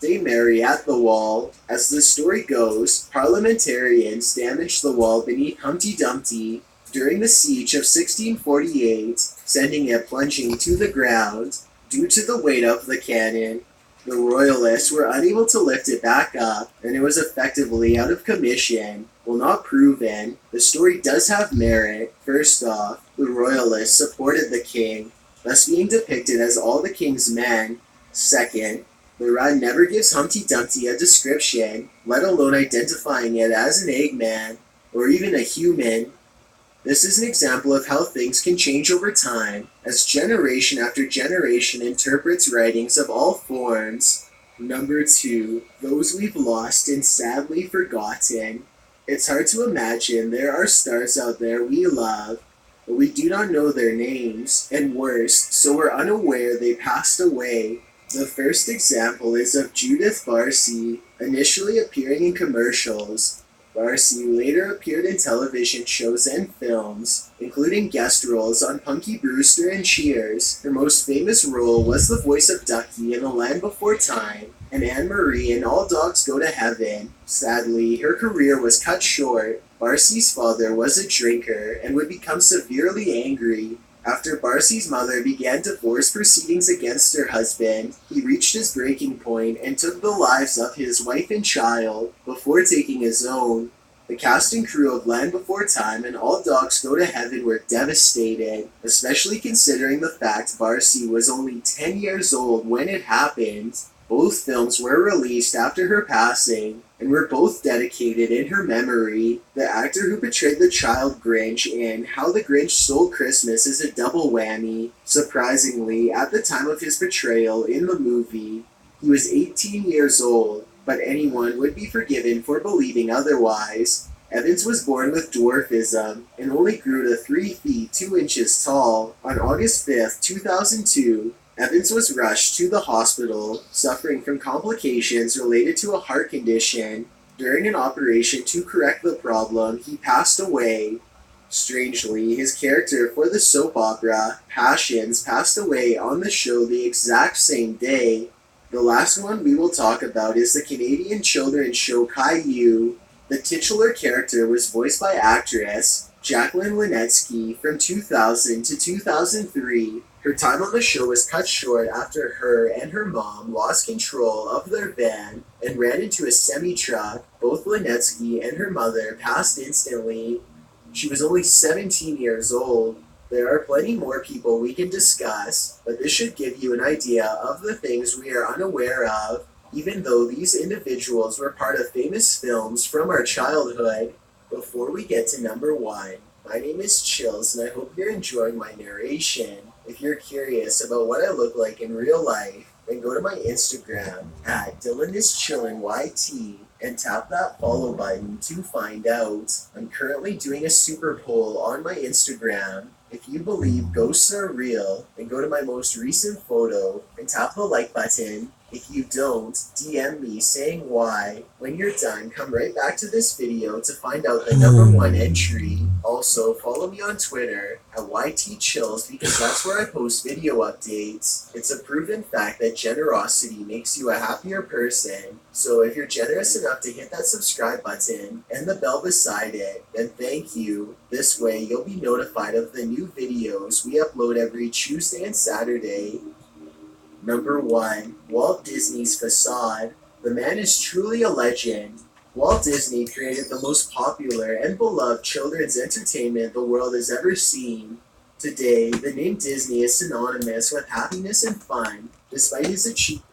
They marry at the wall. As the story goes, parliamentarians damaged the wall beneath Humpty Dumpty during the siege of 1648, sending it plunging to the ground. Due to the weight of the cannon, the royalists were unable to lift it back up, and it was effectively out of commission. While not proven, the story does have merit. First off, the royalists supported the king, thus being depicted as all the king's men. Second, the run never gives Humpty Dumpty a description, let alone identifying it as an Eggman, or even a human. This is an example of how things can change over time, as generation after generation interprets writings of all forms. Number 2. Those we've lost and sadly forgotten. It's hard to imagine there are stars out there we love, but we do not know their names, and worse, so we're unaware they passed away. The first example is of Judith Barcy, initially appearing in commercials. Barcy later appeared in television shows and films, including guest roles on Punky Brewster and Cheers. Her most famous role was the voice of Ducky in The Land Before Time, and Anne-Marie in All Dogs Go to Heaven. Sadly, her career was cut short. Barcy's father was a drinker and would become severely angry. After Barcy's mother began divorce proceedings against her husband, he reached his breaking point and took the lives of his wife and child before taking his own. The cast and crew of Land Before Time and All Dogs Go to Heaven were devastated, especially considering the fact Barcy was only 10 years old when it happened. Both films were released after her passing, and were both dedicated in her memory. The actor who portrayed the child Grinch in How the Grinch Stole Christmas is a double whammy. Surprisingly, at the time of his portrayal in the movie, he was 18 years old, but anyone would be forgiven for believing otherwise. Evans was born with dwarfism and only grew to 3 feet 2 inches tall. On August 5, 2002, Evans was rushed to the hospital, suffering from complications related to a heart condition. During an operation to correct the problem, he passed away. Strangely, his character for the soap opera, Passions, passed away on the show the exact same day. The last one we will talk about is the Canadian children's show Caillou. The titular character was voiced by actress Jacqueline Linetsky from 2000 to 2003. Her time on the show was cut short after her and her mom lost control of their van and ran into a semi-truck. Both Linetsky and her mother passed instantly. She was only 17 years old. There are plenty more people we can discuss, but this should give you an idea of the things we are unaware of, even though these individuals were part of famous films from our childhood. Before we get to number 1, my name is Chills, and I hope you're enjoying my narration. If you're curious about what I look like in real life, then go to my Instagram at DylanIsChillinYT and tap that follow button to find out. I'm currently doing a super poll on my Instagram. If you believe ghosts are real, then go to my most recent photo and tap the like button. If you don't, DM me saying why. When you're done, come right back to this video to find out the number 1 entry. Also, follow me on Twitter at YTChills because that's where I post video updates. It's a proven fact that generosity makes you a happier person. So if you're generous enough to hit that subscribe button and the bell beside it, then thank you. This way you'll be notified of the new videos we upload every Tuesday and Saturday. Number 1. Walt Disney's Facade. The man is truly a legend. Walt Disney created the most popular and beloved children's entertainment the world has ever seen. Today, the name Disney is synonymous with happiness and fun. Despite his achievements